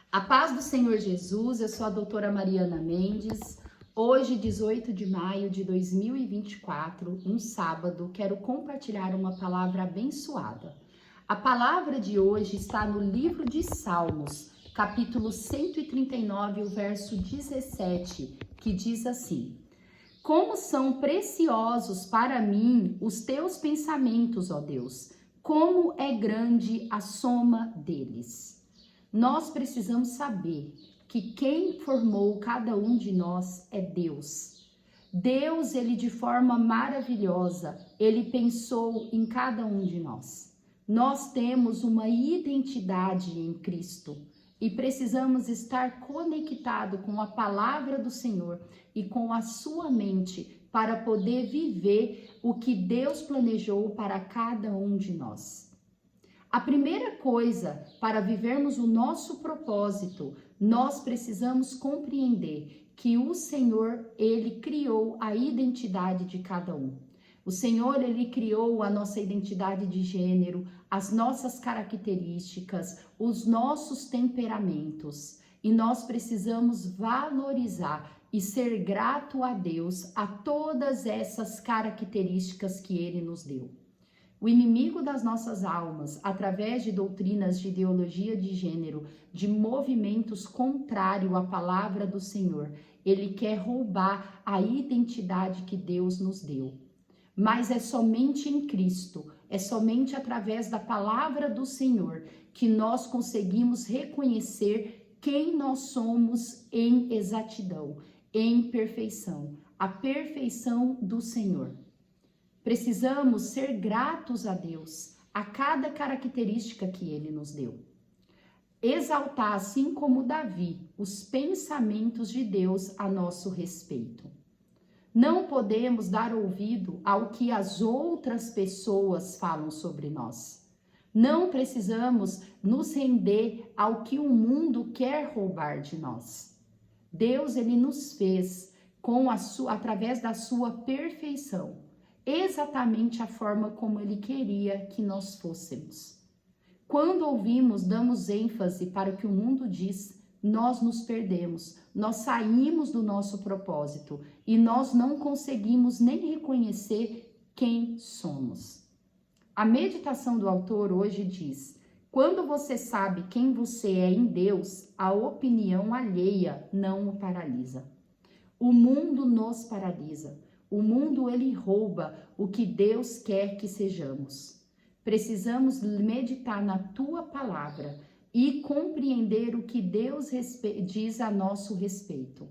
A paz do Senhor Jesus, eu sou a doutora Mariana Mendes. Hoje, 18 de maio de 2024, um sábado, quero compartilhar uma palavra abençoada. A palavra de hoje está no livro de Salmos, capítulo 139, o verso 17, que diz assim: Como são preciosos para mim os teus pensamentos, ó Deus, como é grande a soma deles. Nós precisamos saber que quem formou cada um de nós é Deus. Deus, ele de forma maravilhosa, ele pensou em cada um de nós. Nós temos uma identidade em Cristo e precisamos estar conectado com a palavra do Senhor e com a sua mente para poder viver o que Deus planejou para cada um de nós. A primeira coisa para vivermos o nosso propósito, nós precisamos compreender que o Senhor, ele criou a identidade de cada um. O Senhor, ele criou a nossa identidade de gênero, as nossas características, os nossos temperamentos. E nós precisamos valorizar e ser grato a Deus a todas essas características que ele nos deu. O inimigo das nossas almas, através de doutrinas de ideologia de gênero, de movimentos contrários à palavra do Senhor, ele quer roubar a identidade que Deus nos deu. Mas é somente em Cristo, é somente através da palavra do Senhor que nós conseguimos reconhecer quem nós somos em exatidão, em perfeição, a perfeição do Senhor. Precisamos ser gratos a Deus, a cada característica que Ele nos deu. Exaltar, assim como Davi, os pensamentos de Deus a nosso respeito. Não podemos dar ouvido ao que as outras pessoas falam sobre nós. Não precisamos nos render ao que o mundo quer roubar de nós. Deus, Ele nos fez através da sua perfeição. Exatamente a forma como ele queria que nós fôssemos. Quando ouvimos, damos ênfase para o que o mundo diz, nós nos perdemos, nós saímos do nosso propósito e nós não conseguimos nem reconhecer quem somos. A meditação do autor hoje diz: quando você sabe quem você é em Deus, a opinião alheia não o paralisa. O mundo nos paralisa. O mundo, ele rouba o que Deus quer que sejamos. Precisamos meditar na tua palavra e compreender o que Deus diz a nosso respeito.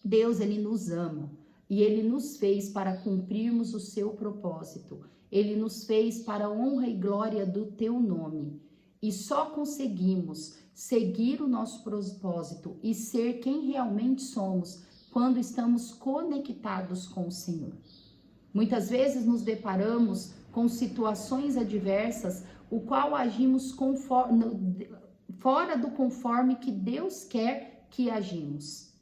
Deus, ele nos ama e ele nos fez para cumprirmos o seu propósito. Ele nos fez para a honra e glória do teu nome. E só conseguimos seguir o nosso propósito e ser quem realmente somos quando estamos conectados com o Senhor. Muitas vezes nos deparamos com situações adversas, o qual agimos fora do conforme que Deus quer que agimos.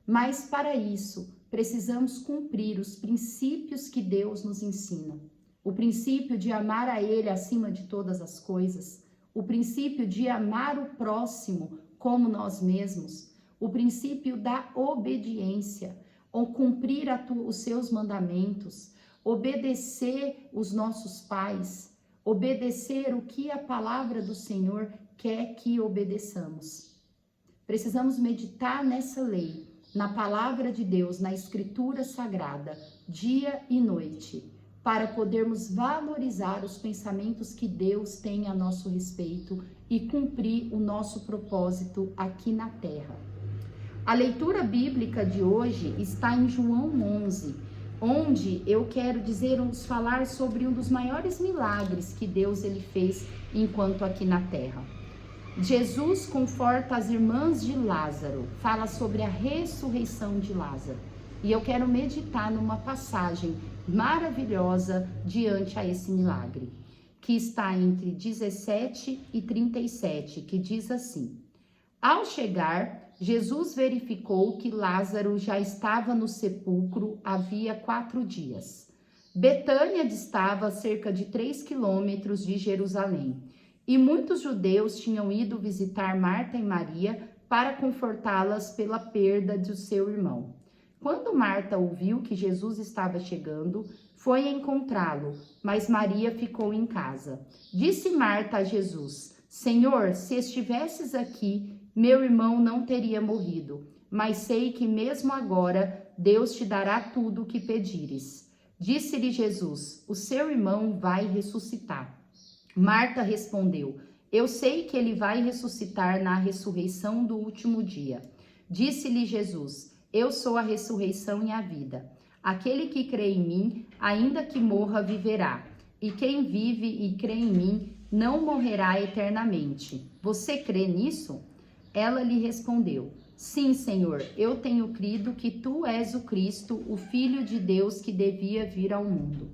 Mas para isso, precisamos cumprir os princípios que Deus nos ensina. O princípio de amar a Ele acima de todas as coisas, o princípio de amar o próximo como nós mesmos, o princípio da obediência, ou cumprir os seus mandamentos, obedecer os nossos pais, obedecer o que a palavra do Senhor quer que obedeçamos. Precisamos meditar nessa lei, na palavra de Deus, na Escritura Sagrada, dia e noite, para podermos valorizar os pensamentos que Deus tem a nosso respeito e cumprir o nosso propósito aqui na terra. A leitura bíblica de hoje está em João 11, onde eu quero falar sobre um dos maiores milagres que Deus ele fez enquanto aqui na terra. Jesus conforta as irmãs de Lázaro, fala sobre a ressurreição de Lázaro. E eu quero meditar numa passagem maravilhosa diante a esse milagre, que está entre 17 e 37, que diz assim: Ao chegar, Jesus verificou que Lázaro já estava no sepulcro havia 4 dias. Betânia distava a cerca de 3 quilômetros de Jerusalém, E muitos judeus tinham ido visitar Marta e Maria para confortá-las pela perda de seu irmão. Quando Marta ouviu que Jesus estava chegando, foi encontrá-lo, mas Maria ficou em casa. Disse Marta a Jesus: Senhor, se estivesses aqui, meu irmão não teria morrido, mas sei que mesmo agora Deus te dará tudo o que pedires. Disse-lhe Jesus: o seu irmão vai ressuscitar. Marta respondeu: eu sei que ele vai ressuscitar na ressurreição do último dia. Disse-lhe Jesus: eu sou a ressurreição e a vida. Aquele que crê em mim, ainda que morra, viverá. E quem vive e crê em mim, não morrerá eternamente. Você crê nisso? Ela lhe respondeu: sim, Senhor, eu tenho crido que tu és o Cristo, o Filho de Deus que devia vir ao mundo.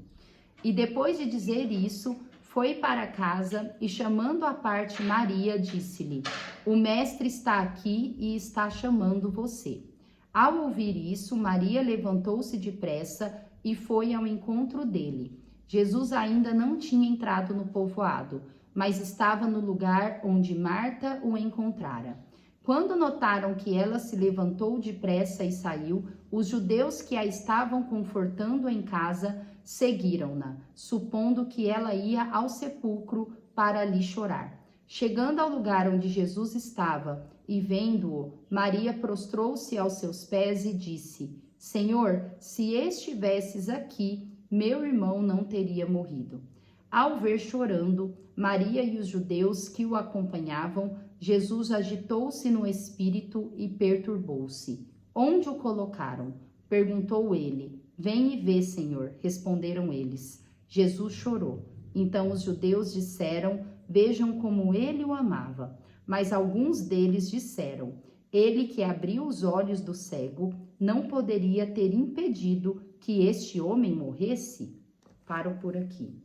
E depois de dizer isso, foi para casa e, chamando à parte Maria, disse-lhe: o mestre está aqui e está chamando você. Ao ouvir isso, Maria levantou-se depressa e foi ao encontro dele. Jesus ainda não tinha entrado no povoado, mas estava no lugar onde Marta o encontrara. Quando notaram que ela se levantou depressa e saiu, os judeus que a estavam confortando em casa seguiram-na, supondo que ela ia ao sepulcro para ali chorar. Chegando ao lugar onde Jesus estava e vendo-o, Maria prostrou-se aos seus pés e disse: Senhor, se estivesses aqui, meu irmão não teria morrido. Ao ver chorando Maria e os judeus que o acompanhavam, Jesus agitou-se no espírito e perturbou-se. Onde o colocaram? Perguntou ele. Vem e vê, Senhor, responderam eles. Jesus chorou. Então os judeus disseram: vejam como ele o amava. Mas alguns deles disseram: ele que abriu os olhos do cego não poderia ter impedido que este homem morresse? Paro por aqui.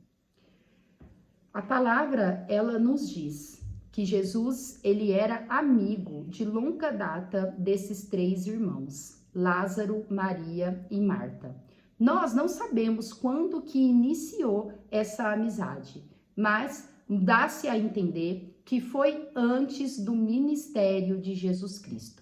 A palavra, ela nos diz que Jesus, ele era amigo de longa data desses três irmãos, Lázaro, Maria e Marta. Nós não sabemos quando que iniciou essa amizade, mas dá-se a entender que foi antes do ministério de Jesus Cristo.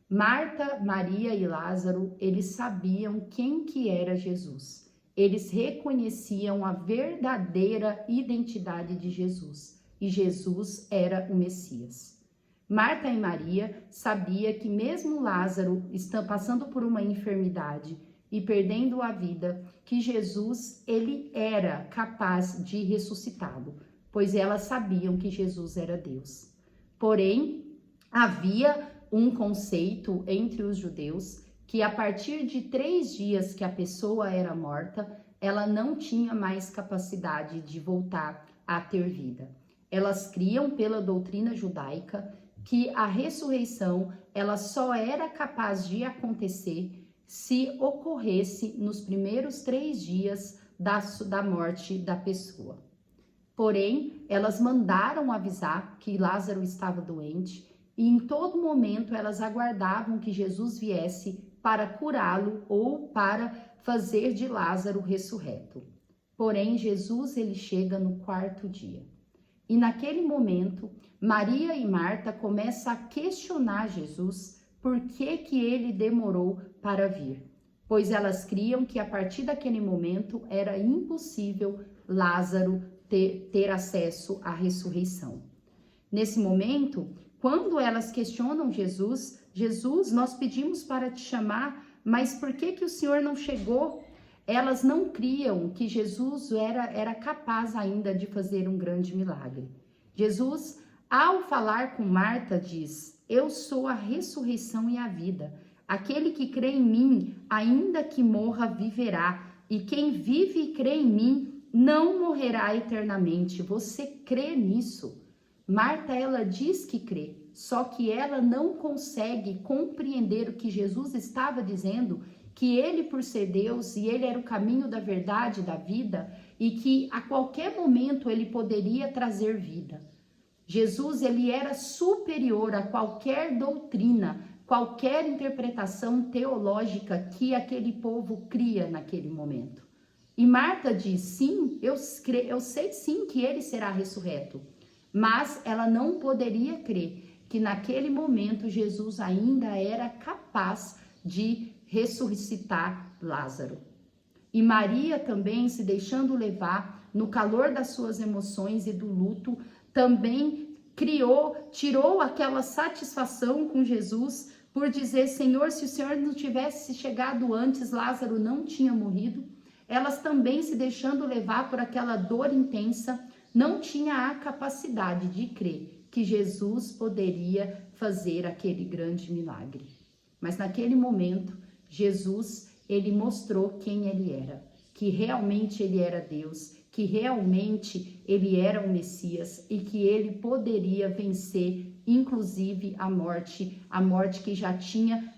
Marta, Maria e Lázaro, eles sabiam quem que era Jesus. Eles reconheciam a verdadeira identidade de Jesus, e Jesus era o Messias. Marta e Maria sabia que mesmo Lázaro estando passando por uma enfermidade e perdendo a vida, que Jesus, ele era capaz de ressuscitá-lo, pois elas sabiam que Jesus era Deus. Porém, havia um conceito entre os judeus que a partir de 3 dias que a pessoa era morta, ela não tinha mais capacidade de voltar a ter vida. Elas criam pela doutrina judaica que a ressurreição ela só era capaz de acontecer se ocorresse nos primeiros 3 dias da morte da pessoa. Porém, elas mandaram avisar que Lázaro estava doente e em todo momento elas aguardavam que Jesus viesse para curá-lo ou para fazer de Lázaro ressurreto. Porém, Jesus ele chega no 4º dia. E naquele momento, Maria e Marta começam a questionar Jesus por que ele demorou para vir, pois elas criam que a partir daquele momento era impossível Lázaro ter acesso à ressurreição. Nesse momento, quando elas questionam Jesus, nós pedimos para te chamar, mas por que o Senhor não chegou? Elas não criam que Jesus era capaz ainda de fazer um grande milagre. Jesus, ao falar com Marta, diz: eu sou a ressurreição e a vida. Aquele que crê em mim, ainda que morra, viverá. E quem vive e crê em mim, não morrerá eternamente. Você crê nisso? Marta, ela diz que crê, só que ela não consegue compreender o que Jesus estava dizendo, que ele, por ser Deus, e ele era o caminho da verdade, da vida, e que a qualquer momento ele poderia trazer vida. Jesus, ele era superior a qualquer doutrina, qualquer interpretação teológica que aquele povo cria naquele momento. E Marta diz: sim, eu sei sim que ele será ressurreto. mas ela não poderia crer que naquele momento Jesus ainda era capaz de ressuscitar Lázaro. E Maria também, se deixando levar no calor das suas emoções e do luto, também tirou aquela satisfação com Jesus por dizer: Senhor, se o Senhor não tivesse chegado antes, Lázaro não tinha morrido. Elas também, se deixando levar por aquela dor intensa, não tinha a capacidade de crer que Jesus poderia fazer aquele grande milagre. Mas naquele momento, Jesus, ele mostrou quem ele era, que realmente ele era Deus, que realmente ele era o Messias e que ele poderia vencer, inclusive a morte que já tinha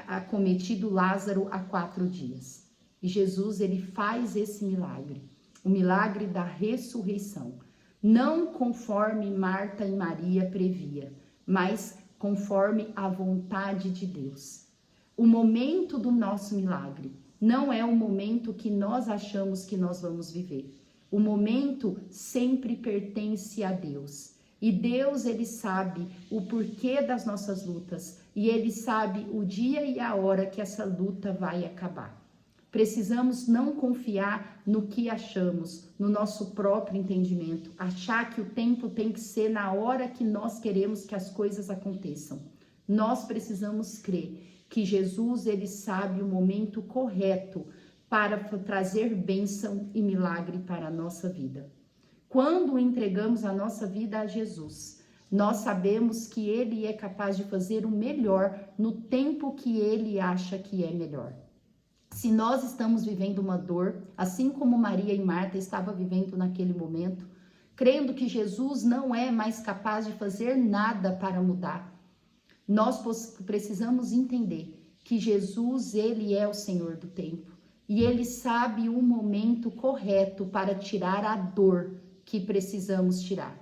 acometido Lázaro há 4 dias. E Jesus, ele faz esse milagre, o milagre da ressurreição, não conforme Marta e Maria previa, mas conforme a vontade de Deus. O momento do nosso milagre não é o momento que nós achamos que nós vamos viver. O momento sempre pertence a Deus. E Deus, ele sabe o porquê das nossas lutas. E ele sabe o dia e a hora que essa luta vai acabar. Precisamos não confiar no que achamos, no nosso próprio entendimento. Achar que o tempo tem que ser na hora que nós queremos que as coisas aconteçam. Nós precisamos crer que Jesus, ele sabe o momento correto para trazer bênção e milagre para a nossa vida. Quando entregamos a nossa vida a Jesus, nós sabemos que ele é capaz de fazer o melhor no tempo que ele acha que é melhor. Se nós estamos vivendo uma dor, assim como Maria e Marta estavam vivendo naquele momento, crendo que Jesus não é mais capaz de fazer nada para mudar, nós precisamos entender que Jesus, ele é o Senhor do tempo e ele sabe o momento correto para tirar a dor que precisamos tirar.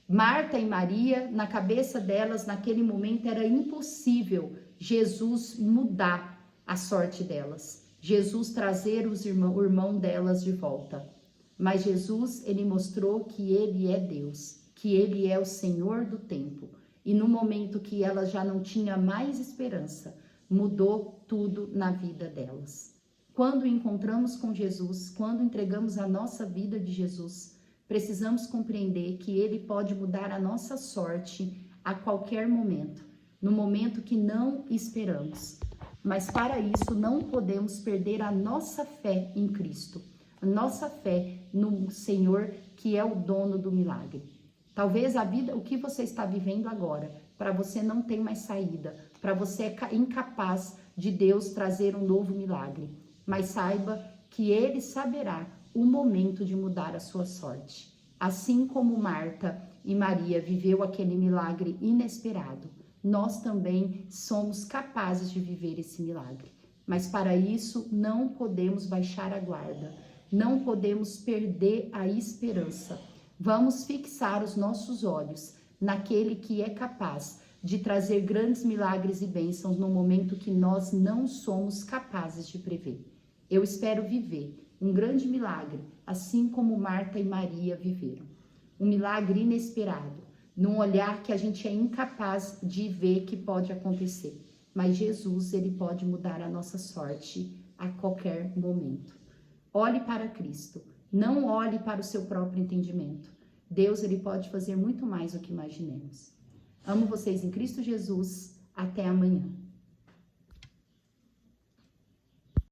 Marta e Maria, na cabeça delas, naquele momento, era impossível Jesus mudar a sorte delas, Jesus trazer o irmão delas de volta. Mas Jesus, ele mostrou que ele é Deus, que ele é o Senhor do tempo. E no momento que elas já não tinham mais esperança, mudou tudo na vida delas. Quando encontramos com Jesus, quando entregamos a nossa vida de Jesus, precisamos compreender que ele pode mudar a nossa sorte a qualquer momento, no momento que não esperamos. Mas para isso não podemos perder a nossa fé em Cristo, a nossa fé no Senhor, que é o dono do milagre. Talvez a vida, o que você está vivendo agora, para você não tem mais saída, para você é incapaz de Deus trazer um novo milagre. Mas saiba que ele saberá o momento de mudar a sua sorte. Assim como Marta e Maria viveu aquele milagre inesperado, nós também somos capazes de viver esse milagre. Mas para isso não podemos baixar a guarda, não podemos perder a esperança. Vamos fixar os nossos olhos naquele que é capaz de trazer grandes milagres e bênçãos no momento que nós não somos capazes de prever. Eu espero viver um grande milagre, assim como Marta e Maria viveram. Um milagre inesperado, num olhar que a gente é incapaz de ver que pode acontecer. Mas Jesus, ele pode mudar a nossa sorte a qualquer momento. Olhe para Cristo, não olhe para o seu próprio entendimento. Deus, ele pode fazer muito mais do que imaginemos. Amo vocês em Cristo Jesus. Até amanhã.